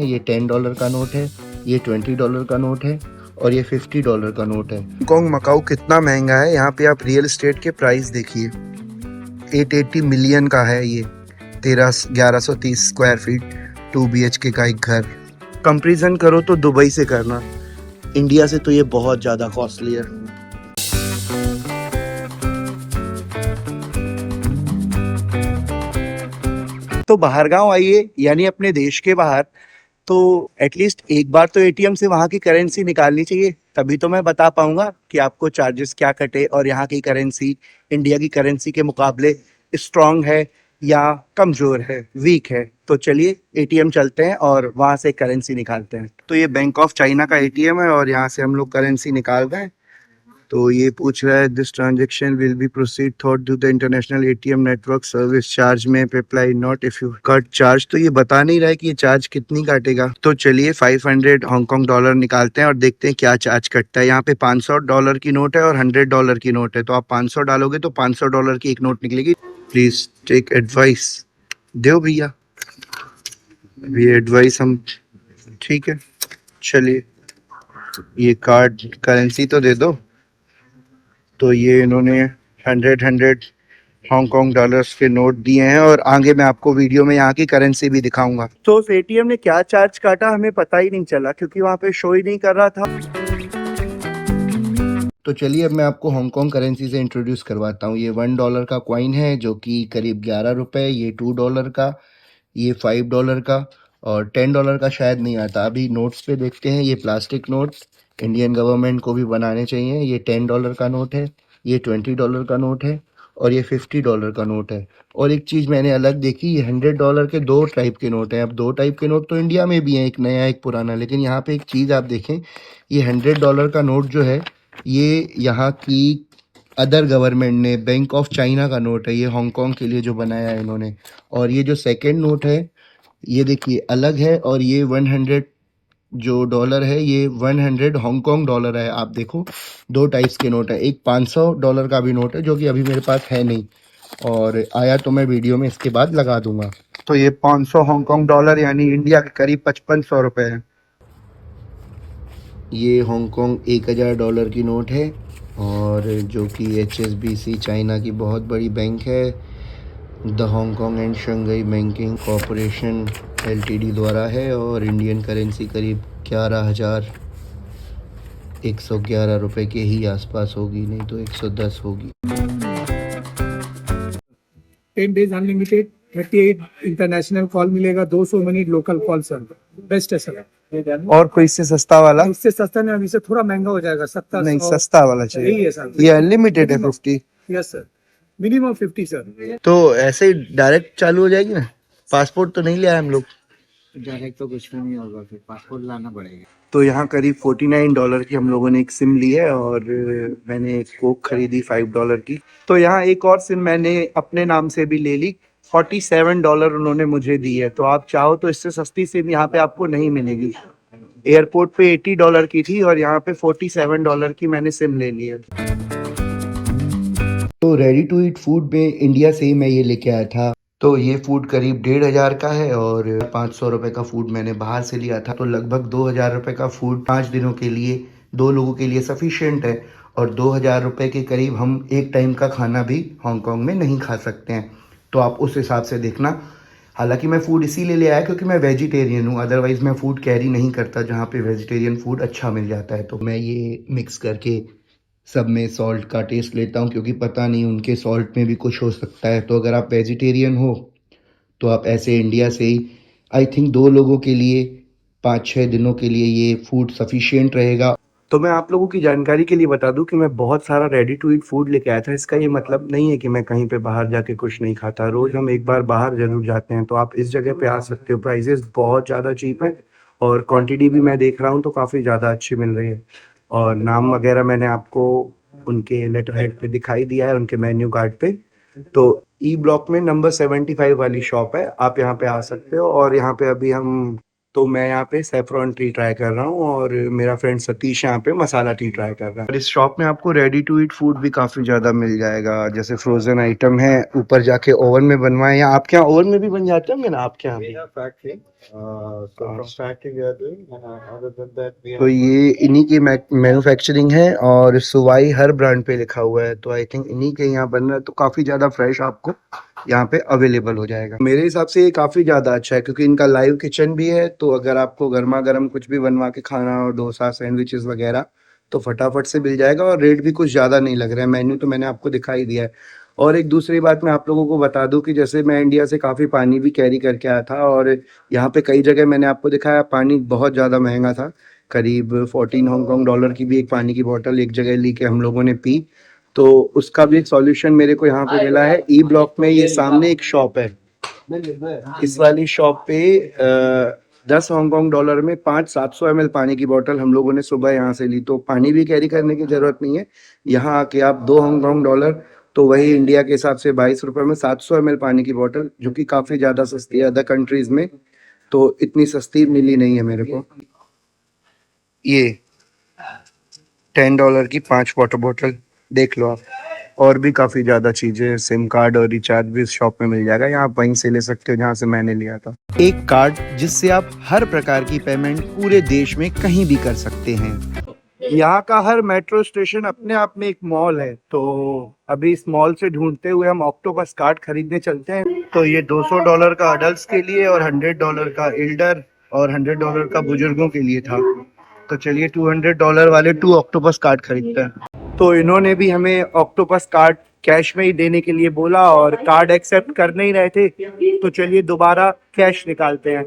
ये $10 का नोट है, ये $20 का नोट है और ये $50 का नोट है। हांगकांग मकाऊ कितना महंगा है, यहाँ पे आप रियल एस्टेट के प्राइस देखिए। 880 मिलियन का है ये, 1130 स्क्वायर फीट 2 BHK का एक घर। कंपैरिजन करो तो दुबई से करना, इंडिया से तो ये बहुत ज़्यादा कॉस्टली है। तो बाहर गांव आइए, यानी अपने देश के बाहर, तो एटलीस्ट एक बार तो एटीएम से वहाँ की करेंसी निकालनी चाहिए, तभी तो मैं बता पाऊंगा कि आपको चार्जेस क्या कटे और यहाँ की करेंसी इंडिया की करेंसी के मुकाबले स्ट्रांग है या कमजोर है, वीक है। तो चलिए एटीएम चलते हैं और वहाँ से करेंसी निकालते हैं। तो ये बैंक ऑफ चाइना का एटीएम है और यहाँ से हम लोग करेंसी निकाल रहे हैं। तो ये पूछ रहा है this transaction will be proceed thought to the international ATM network service charge में apply not if you cut charge. तो ये बता नहीं रहा है कि ये चार्ज कितनी काटेगा। तो चलिए 500 हांगकांग डॉलर निकालते हैं और देखते हैं क्या चार्ज कटता है। यहाँ पे $500 की नोट है और $100 की नोट है। तो आप 500 डालोगे तो $500 की एक नोट निकलेगी। Please take advice. दो भैया, ये एडवाइस हम, ठीक है चलिए ये कार्ड करेंसी तो दे दो। तो ये इन्होंने 100 हांगकांग डॉलर्स के नोट दिए हैं और आगे मैं आपको वीडियो में यहाँ की करेंसी भी दिखाऊंगा। तो उस एटीएम ने क्या चार्ज काटा हमें पता ही नहीं चला, क्योंकि वहाँ पे शो ही नहीं कर रहा था। तो चलिए अब मैं आपको हांगकांग करेंसी से इंट्रोड्यूस करवाता हूँ। ये $1 का कॉइन है जो कि करीब 11 रुपए, ये $2 का, ये $5 का और $10 का शायद नहीं आता। अभी नोट्स पे देखते हैं। ये प्लास्टिक नोट इंडियन गवर्नमेंट को भी बनाने चाहिए। ये $10 का नोट है, ये $20 का नोट है और ये $50 का नोट है। और एक चीज़ मैंने अलग देखी, ये $100 के 2 टाइप के नोट हैं। अब 2 टाइप के नोट तो इंडिया में भी हैं, एक नया एक पुराना, लेकिन यहाँ पे एक चीज़ आप देखें, ये $100 का नोट जो है ये यहाँ की अदर गवर्नमेंट ने, बैंक ऑफ चाइना का नोट है, ये हांगकांग के लिए जो बनाया है इन्होंने। और ये जो सेकेंड नोट है ये देखिए अलग है, और ये 100 जो डॉलर है ये 100 हांगकांग डॉलर है। आप देखो 2 टाइप्स के नोट है। एक $500 का भी नोट है जो कि अभी मेरे पास है नहीं, और आया तो मैं वीडियो में इसके बाद लगा दूंगा। तो ये 500 हांगकांग डॉलर यानी इंडिया के करीब 5500 रुपए है। ये हांगकांग $1000 की नोट है, और जो कि HSBC चाइना की बहुत बड़ी बैंक है, the Hong Kong and Shanghai banking corporation LTD द्वारा है, और इंडियन करेंसी करीब 11,111 रुपए के ही आसपास होगी, नहीं तो 110 होगी। 10 days अनलिमिटेड, 38 इंटरनेशनल कॉल मिलेगा, 200 minute local call sir, best है सर। और कोई इससे सस्ता वाला? इससे सस्ता नहीं, अभी से थोड़ा महंगा हो जाएगा, 70 नहीं, सस्ता वाला चाहिए। यही है सर, ये अनलिमिटेड है 50। Yes sir, minimum 50 sir. तो ऐसे ही डायरेक्ट चालू हो जाएगी ना? पासपोर्ट तो नहीं लिया है हम लोग? डायरेक्ट तो कुछ भी नहीं होगा, फिर पासपोर्ट लाना पड़ेगा। तो यहाँ करीब $49 की हम लोगों ने एक सिम ली है, और मैंने एक कोक खरीदी $5 की। तो यहाँ एक और सिम मैंने अपने नाम से भी ले ली, $47 उन्होंने मुझे दी है। तो आप चाहो तो इससे सस्ती सिम यहाँ पे आपको नहीं मिलेगी। एयरपोर्ट पे $80 की थी और यहाँ पे $47 की मैंने सिम ले ली है। तो रेडी टू ईट फूड में इंडिया से ही मैं ये लेके आया था। तो ये फूड करीब 1500 का है, और 500 रुपए का फूड मैंने बाहर से लिया था। तो लगभग 2000 रुपए का फूड 5 दिनों के लिए 2 लोगों के लिए सफिशिएंट है, और 2000 रुपए के करीब हम एक टाइम का खाना भी हांगकांग में नहीं खा सकते हैं। तो आप उस हिसाब से देखना। हालांकि मैं फूड इसीलिए ले आया क्योंकि मैं वेजिटेरियन हूँ, अदरवाइज़ मैं फूड कैरी नहीं करता जहाँ पे वेजिटेरियन फूड अच्छा मिल जाता है। तो मैं ये मिक्स करके सब में सॉल्ट का टेस्ट लेता हूँ, क्योंकि पता नहीं उनके सॉल्ट में भी कुछ हो सकता है। तो अगर आप वेजिटेरियन हो तो आप ऐसे इंडिया से ही, आई थिंक 2 लोगों के लिए 5-6 दिनों के लिए ये फूड सफिशिएंट रहेगा। तो मैं आप लोगों की जानकारी के लिए बता दूं कि मैं बहुत सारा रेडी टू ईट फूड लेके आया था। इसका ये मतलब नहीं है कि मैं कहीं पे बाहर जाके कुछ नहीं खाता। रोज हम एक बार बाहर जरूर जाते हैं, तो आप इस जगह पे आ सकते हो। प्राइसेस बहुत ज़्यादा चीप है, और क्वांटिटी भी मैं देख रहा हूँ तो काफ़ी ज़्यादा अच्छी मिल रही है। और नाम वगैरह मैंने आपको उनके लेटर हेड पे दिखाई दिया है, उनके मेन्यू कार्ड पे। तो ई ब्लॉक में नंबर 75 वाली शॉप है, आप यहाँ पे आ सकते हो। और यहाँ पे अभी तो मैं यहाँ पे सेफ्रॉन टी ट्राई कर रहा हूँ, और मेरा फ्रेंड सतीश यहाँ पे मसाला टी ट्राई कर रहा है। और इस शॉप में आपको रेडी टू ईट फूड भी काफ़ी ज़्यादा मिल जाएगा, जैसे फ्रोजन आइटम है, ऊपर जाके ओवन में बनवाए, या आपके यहाँ ओवन में भी बन जाते होंगे ना आपके यहाँ भी? So from factory we are doing, other than that we तो have ये इन्हीं की मैन्युफैक्चरिंग है और सुवाई हर ब्रांड पे लिखा हुआ है, तो आई थिंक इन्हीं के यहाँ बन रहा है, तो काफ़ी ज़्यादा फ्रेश आपको यहाँ पे अवेलेबल हो जाएगा। मेरे हिसाब से ये काफ़ी ज़्यादा अच्छा है क्योंकि इनका लाइव किचन भी है, तो अगर आपको गर्मा गर्म कुछ भी बनवा के खाना हो, डोसा सैंडविचेस वगैरह, तो फटाफट से मिल जाएगा और रेट भी कुछ ज़्यादा नहीं लग रहा है। मेन्यू तो मैंने आपको दिखाई दिया है। और एक दूसरी बात मैं आप लोगों को बता दूं कि जैसे मैं इंडिया से काफ़ी पानी भी कैरी करके आया था और यहाँ पे कई जगह मैंने आपको दिखाया पानी बहुत ज़्यादा महंगा था, करीब 14 हांगकांग डॉलर की भी एक पानी की बोतल एक जगह ली के हम लोगों ने पी। तो उसका भी एक सॉल्यूशन मेरे को यहाँ पे मिला है। ई ब्लॉक में ये सामने एक शॉप है, इस वाली शॉप पे 10 हांगकांग डॉलर में 500-700 ml पानी की बोतल हम लोगों ने सुबह यहाँ से ली, तो पानी भी कैरी करने की ज़रूरत नहीं है। यहाँ आके आप 2 हांगकांग डॉलर, तो वही इंडिया के हिसाब से 22 रुपये में 700 ml पानी की बोतल, जो कि काफ़ी ज़्यादा सस्ती है। अदर कंट्रीज़ में तो इतनी सस्ती मिली नहीं है मेरे को। ये 10 डॉलर की 5 वाटर बोतल देख लो आप। और भी काफ़ी ज़्यादा चीज़ें, सिम कार्ड और रिचार्ज भी इस शॉप में मिल जाएगा। यहाँ आप वहीं से ले सकते हो जहाँ से मैंने लिया था। एक कार्ड जिससे आप हर प्रकार की पेमेंट पूरे देश में कहीं भी कर सकते हैं। यहाँ का हर मेट्रो स्टेशन अपने आप में एक मॉल है, तो अभी इस मॉल से ढूंढते हुए हम ऑक्टोपस कार्ड खरीदने चलते हैं। तो ये 200 डॉलर का अडल्ट्स के लिए और 100 डॉलर का एल्डर और 100 डॉलर का बुजुर्गों के लिए था। तो चलिए 200 डॉलर वाले 2 ऑक्टोपस कार्ड खरीदते हैं। तो इन्होंने भी हमें ऑक्टोपस कार्ड कैश में ही देने के लिए बोला और कार्ड एक्सेप्ट कर नहीं रहे थे, तो चलिए दोबारा कैश निकालते हैं।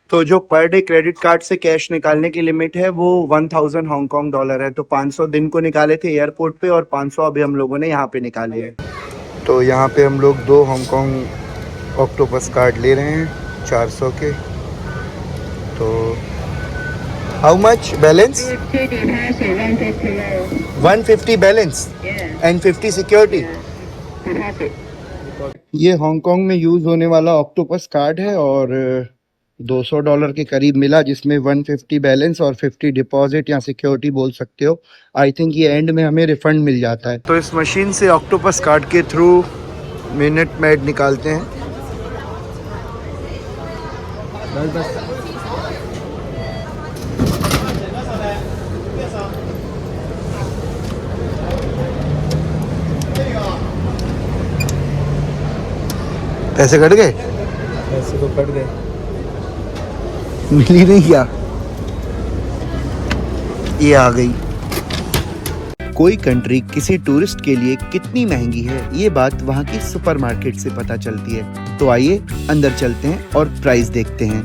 तो जो पर डे क्रेडिट कार्ड से कैश निकालने की लिमिट है वो 1000 हांगकांग डॉलर है। तो 500 दिन को निकाले थे एयरपोर्ट पे और 500 अभी हम लोगों ने यहाँ पे निकाले हैं। तो यहाँ पे हम लोग 2 हांगकांग ऑक्टोपस कार्ड ले रहे हैं 400 के। तो how much balance? 150 balance and 50 security. ये हांगकांग में यूज होने वाला ऑक्टोपस कार्ड है और 200 डॉलर के करीब मिला, जिसमें 150 बैलेंस और 50 डिपॉजिट या सिक्योरिटी बोल सकते हो। आई थिंक ये एंड में हमें रिफंड मिल जाता है। तो इस मशीन से ऑक्टोपस कार्ड के थ्रू मिनट मैड निकालते हैं। पैसे कट गए? पैसे तो कट गए। मिली नहीं क्या? ये आ गई। कोई कंट्री किसी टूरिस्ट के लिए कितनी महंगी है, ये बात वहाँ की सुपरमार्केट से पता चलती है। तो आइए अंदर चलते हैं और प्राइस देखते हैं।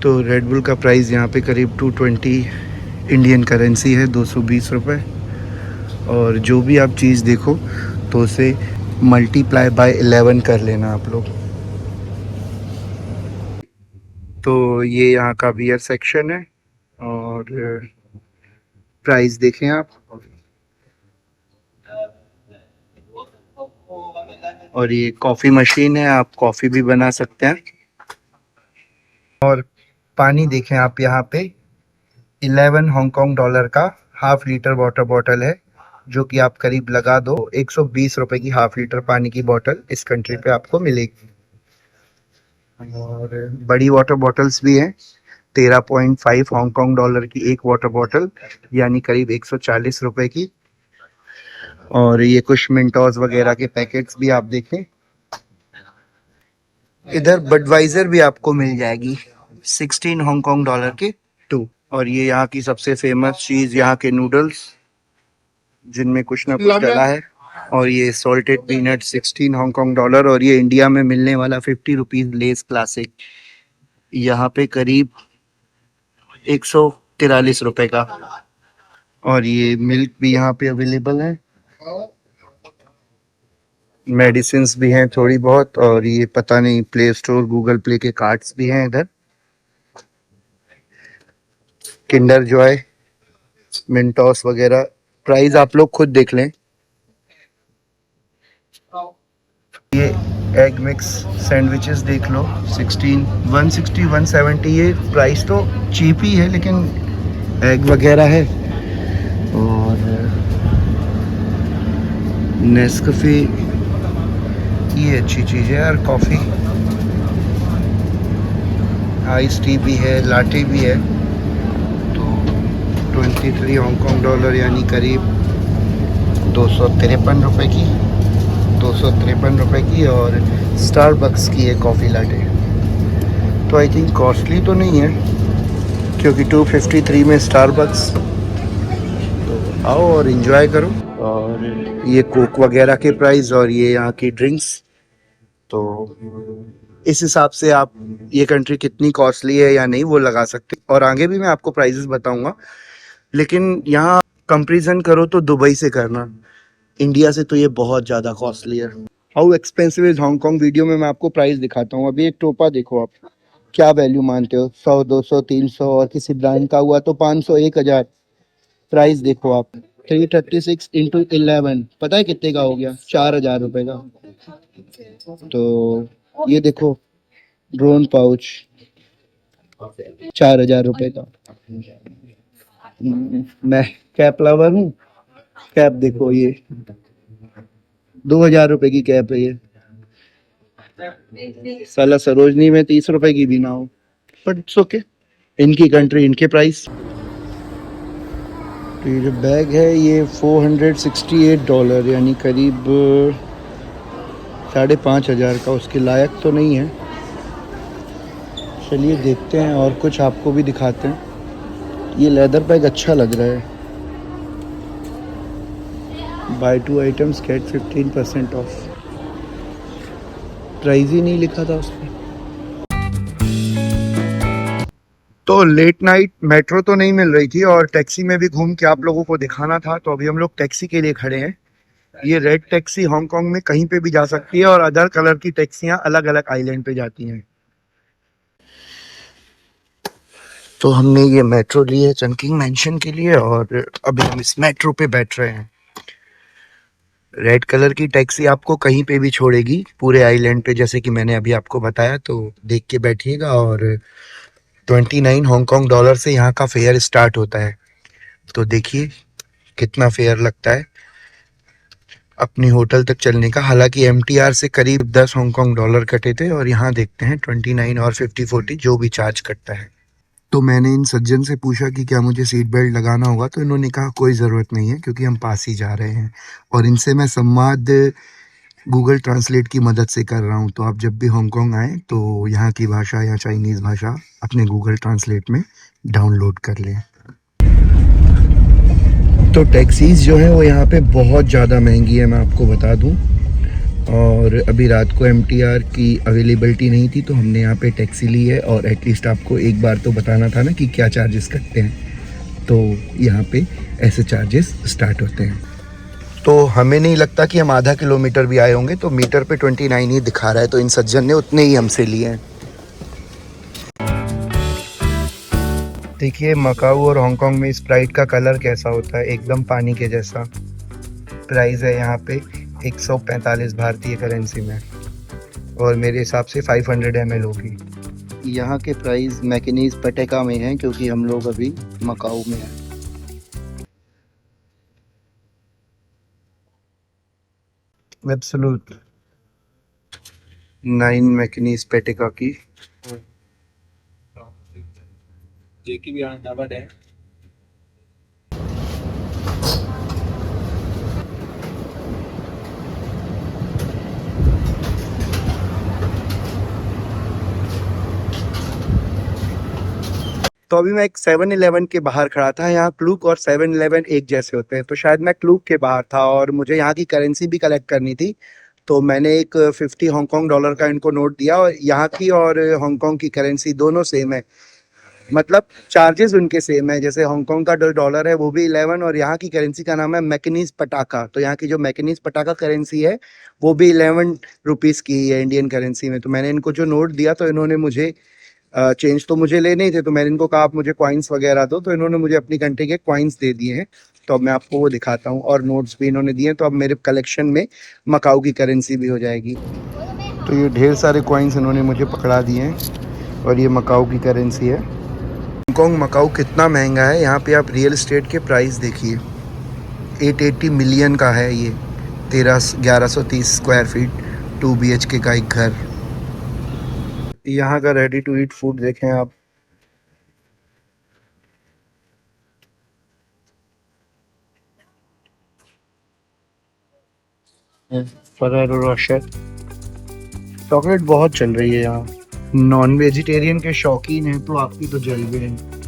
तो रेड बुल का प्राइस यहाँ पे करीब 220 इंडियन करेंसी है, 220 रुपये। और जो भी आप चीज़ देखो तो उसे मल्टीप्लाई बाय 11 कर लेना आप लोग। तो ये यहाँ का बियर सेक्शन है और प्राइस देखें आप। और ये कॉफ़ी मशीन है, आप कॉफ़ी भी बना सकते हैं। और पानी देखें आप, यहाँ पे 11 हांगकांग डॉलर का हाफ लीटर वाटर बॉटल है, जो कि आप करीब लगा दो 120 रुपए की हाफ लीटर पानी की बोतल इस कंट्री पे आपको मिलेगी। और बड़ी वाटर बॉटल्स भी हैं, 13.5 हांगकांग डॉलर की एक वाटर बॉटल, यानी करीब 140 रुपए की। और ये कुछ मिंटोस वगैरह के पैकेट्स भी आप देखें। इधर बडवाइजर भी आपको मिल जाएगी 16 हांगकांग डॉलर के 2। और ये यहाँ की सबसे फेमस चीज़, यहाँ के नूडल्स जिनमें कुछ ना कुछ डला है। और ये सॉल्टेड पीनट 16 हांगकांग डॉलर। और ये इंडिया में मिलने वाला 50 रुपीज़ लेस क्लासिक, यहाँ पे करीब 143 रुपए का। और ये मिल्क भी यहाँ पे अवेलेबल है, मेडिसिन्स भी हैं थोड़ी बहुत। और ये पता नहीं प्ले स्टोर गूगल प्ले के कार्ड्स भी हैं इधर। किंडर जॉय, मिंटोस वगैरह। प्राइस आप लोग खुद देख लें। ये एग मिक्स सैंडविचेस देख लो, 160 170। ये प्राइस तो चीप ही है, लेकिन एग वगैरह है। और नेस्कैफे, ये अच्छी चीज़ है यार, कॉफ़ी। आइस टी भी है, लाटे भी है। तो 23 हांगकांग डॉलर यानी करीब 253 रुपये की, 253 रुपये की। और स्टारबक्स की है कॉफ़ी लाटे। तो आई थिंक कॉस्टली तो नहीं है, क्योंकि 253 में स्टारबक्स। तो आओ और इन्जॉय करो। और ये कोक वगैरह के प्राइस और ये यहाँ की ड्रिंक्स, तो इस हिसाब से आप ये कंट्री कितनी कॉस्टली है या नहीं वो लगा सकते। और आगे भी मैं आपको प्राइसेस बताऊंगा, लेकिन यहाँ कंपैरिजन करो तो दुबई से करना, इंडिया से तो ये बहुत ज़्यादा कॉस्टली है। How expensive is Hong Kong video में मैं आपको प्राइस दिखाता हूँ। अभी एक टोपा देखो आप, क्या वैल्यू मानते हो? 100, 200, 300, और किसी ब्रांड का हुआ तो 500, 1000। प्राइस देखो आप, 336 इंटू 11, पता है कितने का हो गया? 4000 रुपये का। तो ये देखो ड्रोन पाउच 4000 रुपये का। मैं कैप लवर हूँ, कैप देखो ये 2000 रुपये की कैप है ये। साला सरोजनी में 30 रुपए की भी ना हो, बट इट्स ओके, इनकी कंट्री इनके प्राइस। तो ये जो बैग है ये $468 यानी करीब 5500 का। उसके लायक तो नहीं है। चलिए देखते हैं और कुछ आपको भी दिखाते हैं। ये लेदर बैग अच्छा लग रहा है। Buy 2 items get 15% off. Price ही नहीं लिखा था उसमें। तो लेट नाइट मेट्रो तो नहीं मिल रही थी और टैक्सी में भी घूम के आप लोगों को दिखाना था, तो अभी हम लोग टैक्सी के लिए खड़े हैं। ये रेड टैक्सी हांगकांग में कहीं पे भी जा सकती है और अदर कलर की टैक्सियां अलग अलग आइलैंड पे जाती हैं। तो हमने ये मेट्रो ली है चनकिंग मैंशन के लिए और अभी हम इस मेट्रो पे बैठ रहे हैं। रेड कलर की टैक्सी आपको कहीं पे भी छोड़ेगी पूरे आइलैंड पे, जैसे कि मैंने अभी आपको बताया। तो देख के बैठिएगा। और 29 हांगकांग डॉलर से यहाँ का फेयर स्टार्ट होता है। तो देखिए कितना फेयर लगता है अपनी होटल तक चलने का। हालांकि MTR से करीब 10 हांगकांग डॉलर कटे थे और यहाँ देखते हैं 29 और 50-40 जो भी चार्ज कटता है। तो मैंने इन सज्जन से पूछा कि क्या मुझे सीट बेल्ट लगाना होगा, तो इन्होंने कहा कोई ज़रूरत नहीं है क्योंकि हम पास ही जा रहे हैं। और इनसे मैं संवाद गूगल ट्रांसलेट की मदद से कर रहा हूँ। तो आप जब भी हांगकांग आएँ तो यहाँ की भाषा या चाइनीज़ भाषा अपने गूगल ट्रांसलेट में डाउनलोड कर लें। तो टैक्सीज़ जो हैं वो यहाँ पे बहुत ज़्यादा महंगी है, मैं आपको बता दूँ। और अभी रात को MTR की अवेलेबिलिटी नहीं थी तो हमने यहाँ पे टैक्सी ली है। और एटलीस्ट आपको एक बार तो बताना था ना कि क्या चार्जेस कटते हैं। तो यहाँ पे ऐसे चार्जेस स्टार्ट होते हैं। तो हमें नहीं लगता कि हम आधा किलोमीटर भी आए होंगे, तो मीटर पे 29 ही दिखा रहा है। तो इन सज्जन ने उतने ही हमसे लिए हैं। देखिए मकाऊ और हांगकांग में स्प्राइट का कलर कैसा होता है, एकदम पानी के जैसा। प्राइस है यहाँ पे 145 भारतीय करेंसी में और मेरे हिसाब से 500 ml होगी। यहाँ के प्राइस मैकेनीज पटेका में हैं क्योंकि हम लोग अभी मकाऊ में हैं। एब्सोल्यूट 9 मैकेनीज पटेका की। भी डबल है। तो अभी मैं एक 7-Eleven के बाहर खड़ा था। यहाँ क्लूक और 7-Eleven एक जैसे होते हैं, तो शायद मैं क्लूक के बाहर था और मुझे यहाँ की करेंसी भी कलेक्ट करनी थी। तो मैंने एक 50 हांगकांग डॉलर का इनको नोट दिया और यहाँ की और हांगकांग की करेंसी दोनों सेम है, मतलब चार्जेस उनके सेम है। जैसे हांगकांग का डॉलर है वो भी 11 और यहाँ की करेंसी का नाम है मैकेनीज पटाखा। तो यहाँ की जो मैकेनीज पटाखा करेंसी है वो भी 11 रुपीज़ की है इंडियन करेंसी में। तो मैंने इनको जो नोट दिया तो इन्होंने मुझे चेंज तो मुझे लेने ही थे, तो मैंने इनको कहा आप मुझे कॉइन्स वगैरह दो, तो इन्होंने मुझे अपनी कंट्री के कॉइन्स दे दिए हैं। तो अब मैं आपको वो दिखाता हूँ और नोट्स भी इन्होंने दिए हैं। तो अब मेरे कलेक्शन में मकाऊ की करेंसी भी हो जाएगी। तो ये ढेर सारे कॉइन्स इन्होंने मुझे पकड़ा दिए हैं और ये मकाऊ की करेंसी है। हांगकांग मकाऊ कितना महंगा है, यहाँ पे आप रियल एस्टेट के प्राइस देखिए। 880 मिलियन का है ये, 1130 स्क्वायर फीट 2 BHK का एक घर। यहाँ का रेडी टू ईट फूड देखें आप। फरेरो रोशर चॉकलेट बहुत चल रही है यहाँ। नॉन वेजिटेरियन के शौकीन हैं तो आपकी तो जल गए हैं।